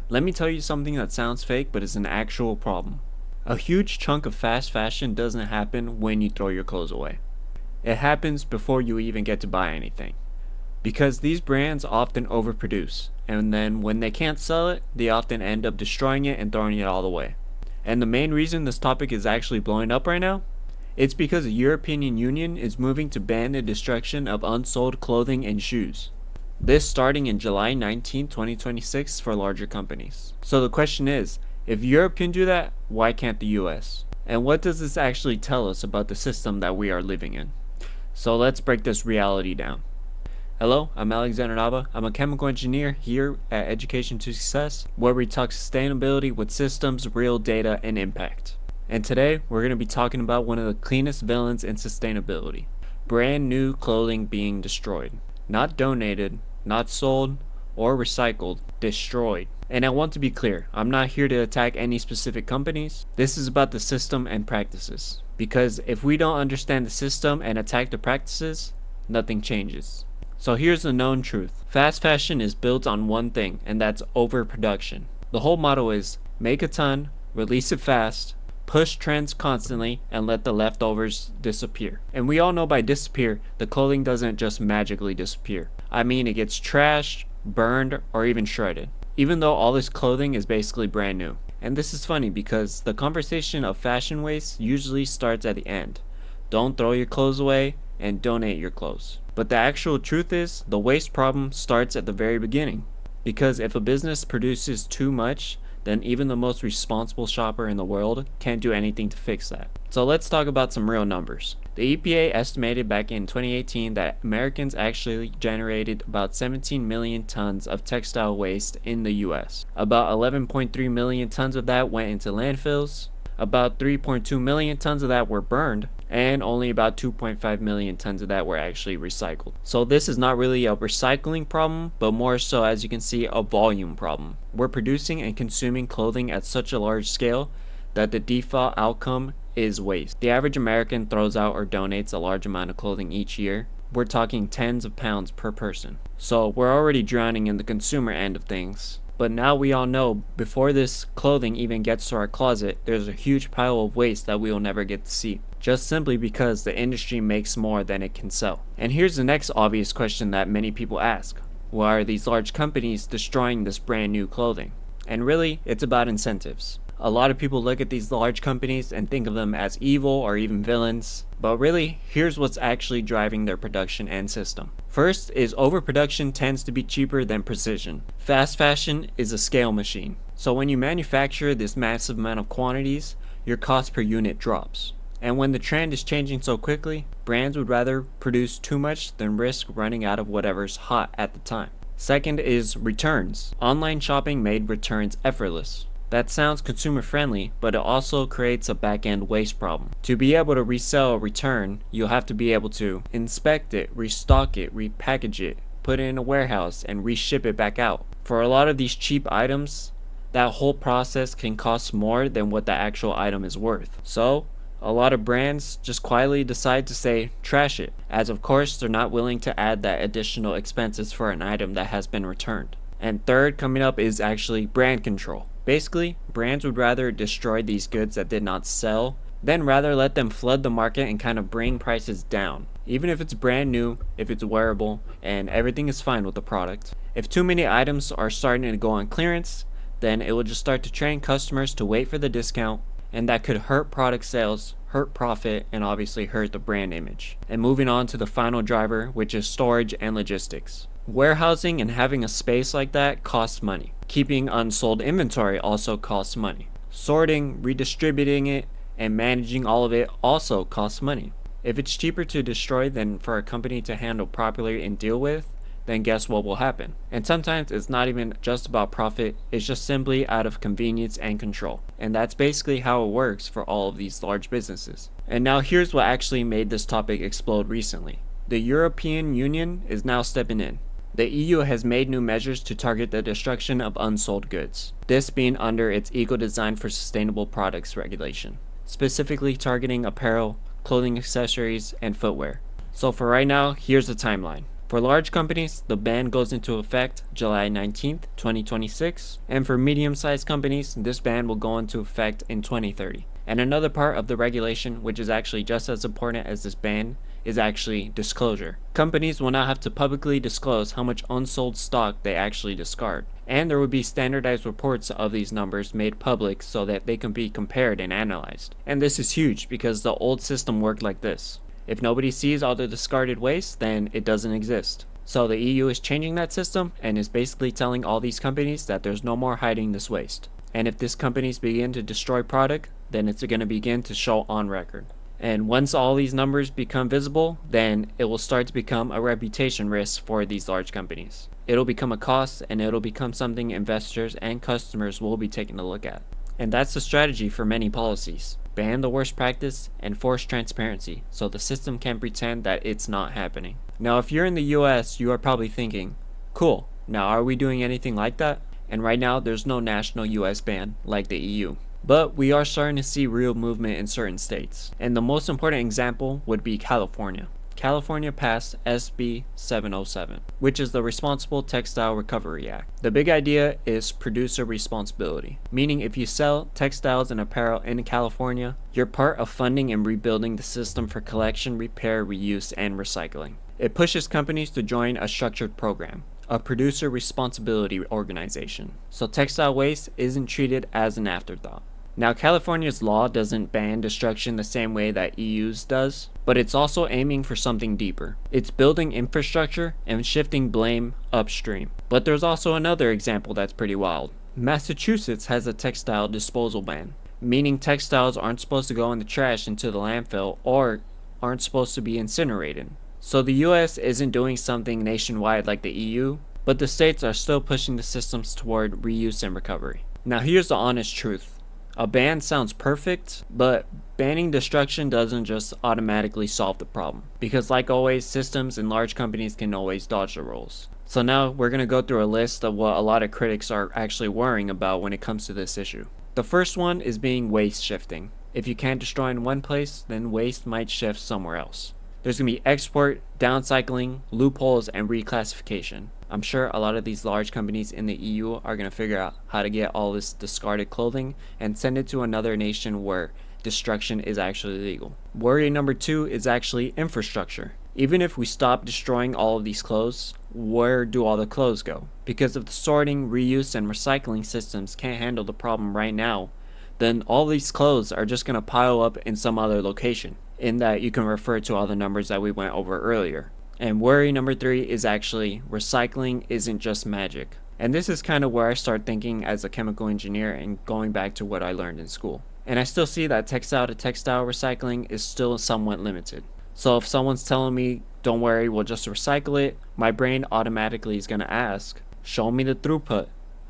Let me tell you something that sounds fake but is an actual problem. A huge chunk of fast fashion doesn't happen when you throw your clothes away. It happens before you even get to buy anything. Because these brands often overproduce, and then when they can't sell it, they often end up destroying it and throwing it all away. And the main reason this topic is actually blowing up right now? It's because the European Union is moving to ban the destruction of unsold clothing and shoes. This starting in July 19, 2026 for larger companies. So the question is, if Europe can do that, why can't the US? And what does this actually tell us about the system that we are living in? So let's break this reality down. Hello, I'm Alexander Nava. I'm a chemical engineer here at Education to Success, where we talk sustainability with systems, real data, and impact. And today, we're going to be talking about one of the cleanest villains in sustainability. Brand new clothing being destroyed. Not donated, not sold, or recycled, destroyed. And I want to be clear, I'm not here to attack any specific companies. This is about the system and practices. Because if we don't understand the system and attack the practices, nothing changes. So here's the known truth. Fast fashion is built on one thing, and that's overproduction. The whole motto is make a ton, release it fast, push trends constantly, and let the leftovers disappear. And we all know by disappear, the clothing doesn't just magically disappear. I mean, it gets trashed, burned, or even shredded. Even though all this clothing is basically brand new. And this is funny because the conversation of fashion waste usually starts at the end. Don't throw your clothes away and donate your clothes. But the actual truth is, the waste problem starts at the very beginning. Because if a business produces too much, then even the most responsible shopper in the world can't do anything to fix that. So let's talk about some real numbers. The EPA estimated back in 2018 that Americans actually generated about 17 million tons of textile waste in the US. About 11.3 million tons of that went into landfills. About 3.2 million tons of that were burned, and only about 2.5 million tons of that were actually recycled. So this is not really a recycling problem, but more so, as you can see, a volume problem. We're producing and consuming clothing at such a large scale that the default outcome is waste. The average American throws out or donates a large amount of clothing each year. We're talking tens of pounds per person. So we're already drowning in the consumer end of things. But now we all know, before this clothing even gets to our closet, there's a huge pile of waste that we will never get to see. Just simply because the industry makes more than it can sell. And here's the next obvious question that many people ask. Why are these large companies destroying this brand new clothing? And really, it's about incentives. A lot of people look at these large companies and think of them as evil or even villains. But really, here's what's actually driving their production and system. First is overproduction tends to be cheaper than precision. Fast fashion is a scale machine. So when you manufacture this massive amount of quantities, your cost per unit drops. And when the trend is changing so quickly, brands would rather produce too much than risk running out of whatever's hot at the time. Second is returns. Online shopping made returns effortless. That sounds consumer friendly, but it also creates a back-end waste problem. To be able to resell a return, you'll have to be able to inspect it, restock it, repackage it, put it in a warehouse, and reship it back out. For a lot of these cheap items, that whole process can cost more than what the actual item is worth. So, a lot of brands just quietly decide to say, trash it, as of course they're not willing to add that additional expenses for an item that has been returned. And third coming up is actually brand control. Basically, brands would rather destroy these goods that did not sell, than rather let them flood the market and kind of bring prices down. Even if it's brand new, if it's wearable, and everything is fine with the product. If too many items are starting to go on clearance, then it will just start to train customers to wait for the discount, and that could hurt product sales, hurt profit, and obviously hurt the brand image. And moving on to the final driver, which is storage and logistics. Warehousing and having a space like that costs money. Keeping unsold inventory also costs money. Sorting, redistributing it, and managing all of it also costs money. If it's cheaper to destroy than for a company to handle properly and deal with, then guess what will happen? And sometimes it's not even just about profit, it's just simply out of convenience and control. And that's basically how it works for all of these large businesses. And now here's what actually made this topic explode recently. The European Union is now stepping in. The EU has made new measures to target the destruction of unsold goods, this being under its Eco-Design for Sustainable Products regulation, specifically targeting apparel, clothing accessories, and footwear. So for right now, here's the timeline. For large companies, the ban goes into effect July 19th, 2026, and for medium-sized companies, this ban will go into effect in 2030. And another part of the regulation, which is actually just as important as this ban, is actually disclosure. Companies will not have to publicly disclose how much unsold stock they actually discard, and there will be standardized reports of these numbers made public so that they can be compared and analyzed. And this is huge because the old system worked like this. If nobody sees all the discarded waste, then it doesn't exist. So the EU is changing that system and is basically telling all these companies that there's no more hiding this waste. And if these companies begin to destroy product, then it's going to begin to show on record. And once all these numbers become visible, then it will start to become a reputation risk for these large companies. It'll become a cost, and it'll become something investors and customers will be taking a look at. And that's the strategy for many policies. Ban the worst practice and force transparency so the system can pretend that it's not happening. Now, if you're in the US, you are probably thinking, cool, now are we doing anything like that? And right now, there's no national US ban like the EU. But we are starting to see real movement in certain states. And the most important example would be California. California passed SB 707, which is the Responsible Textile Recovery Act. The big idea is producer responsibility, meaning if you sell textiles and apparel in California, you're part of funding and rebuilding the system for collection, repair, reuse, and recycling. It pushes companies to join a structured program, a producer responsibility organization, so textile waste isn't treated as an afterthought. Now, California's law doesn't ban destruction the same way that EU's does, but it's also aiming for something deeper. It's building infrastructure and shifting blame upstream. But there's also another example that's pretty wild. Massachusetts has a textile disposal ban, meaning textiles aren't supposed to go in the trash into the landfill or aren't supposed to be incinerated. So the US isn't doing something nationwide like the EU, but the states are still pushing the systems toward reuse and recovery. Now, here's the honest truth. A ban sounds perfect, but banning destruction doesn't just automatically solve the problem. Because like always, systems and large companies can always dodge the rules. So now we're going to go through a list of what a lot of critics are actually worrying about when it comes to this issue. The first one is being waste shifting. If you can't destroy in one place, then waste might shift somewhere else. There's going to be export, downcycling, loopholes, and reclassification. I'm sure a lot of these large companies in the EU are going to figure out how to get all this discarded clothing and send it to another nation where destruction is actually legal. Worry number 2 is actually infrastructure. Even if we stop destroying all of these clothes, where do all the clothes go? Because if the sorting, reuse, and recycling systems can't handle the problem right now, then all these clothes are just going to pile up in some other location. In that you can refer to all the numbers that we went over earlier. And worry number 3 is actually recycling isn't just magic. And this is kind of where I start thinking as a chemical engineer and going back to what I learned in school. And I still see that textile to textile recycling is still somewhat limited. So if someone's telling me, don't worry, we'll just recycle it, my brain automatically is going to ask, show me the throughput,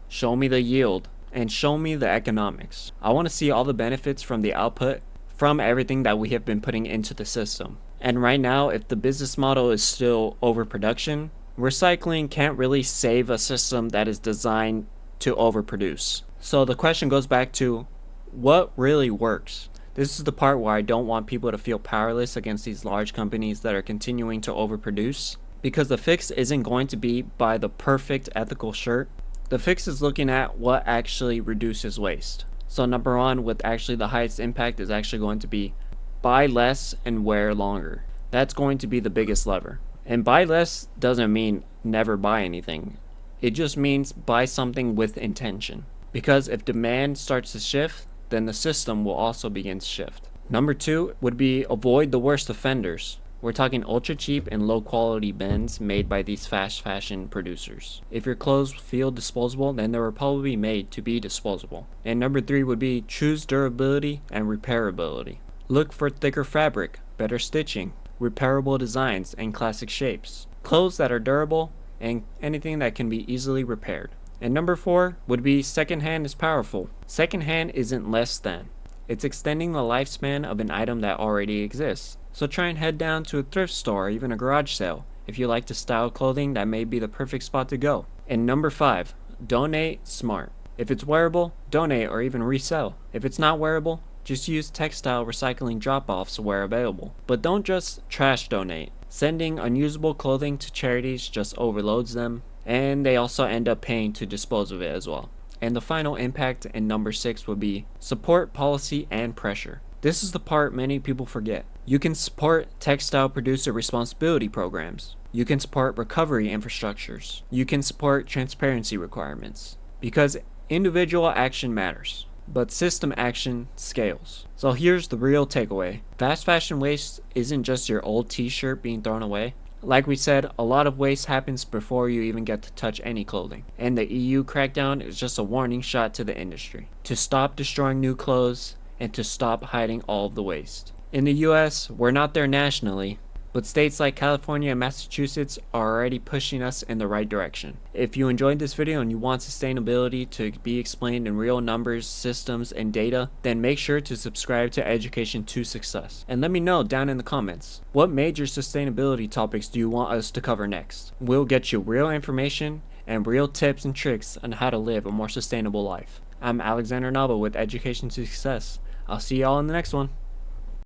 show me the yield, and show me the economics. I want to see all the benefits from the output from everything that we have been putting into the system. And right now, if the business model is still overproduction, recycling can't really save a system that is designed to overproduce. So the question goes back to, what really works? This is the part where I don't want people to feel powerless against these large companies that are continuing to overproduce, because the fix isn't going to be buy the perfect ethical shirt. The fix is looking at what actually reduces waste. So number 1, with actually the highest impact, is actually going to be buy less and wear longer. That's going to be the biggest lever. And buy less doesn't mean never buy anything. It just means buy something with intention. Because if demand starts to shift, then the system will also begin to shift. Number 2 would be avoid the worst offenders. We're talking ultra cheap and low quality bins made by these fast fashion producers. If your clothes feel disposable, then they were probably made to be disposable. And number 3 would be choose durability and repairability. Look for thicker fabric, better stitching, repairable designs, and classic shapes. Clothes that are durable and anything that can be easily repaired. And number 4 would be secondhand is powerful. Secondhand isn't less than. It's extending the lifespan of an item that already exists. So try and head down to a thrift store or even a garage sale. If you like to style clothing, that may be the perfect spot to go. And number 5, donate smart. If it's wearable, donate or even resell. If it's not wearable, just use textile recycling drop-offs where available. But don't just trash donate. Sending unusable clothing to charities just overloads them, and they also end up paying to dispose of it as well. And the final impact in number 6 would be support policy and pressure. This is the part many people forget. You can support textile producer responsibility programs. You can support recovery infrastructures. You can support transparency requirements. Because individual action matters, but system action scales. So here's the real takeaway. Fast fashion waste isn't just your old t-shirt being thrown away. Like we said, a lot of waste happens before you even get to touch any clothing. And the EU crackdown is just a warning shot to the industry to stop destroying new clothes and to stop hiding all of the waste. In the US, we're not there nationally, but states like California and Massachusetts are already pushing us in the right direction. If you enjoyed this video and you want sustainability to be explained in real numbers, systems, and data, then make sure to subscribe to Education to Success. And let me know down in the comments, what major sustainability topics do you want us to cover next? We'll get you real information and real tips and tricks on how to live a more sustainable life. I'm Alexander Nava with Education to Success. I'll see y'all in the next one.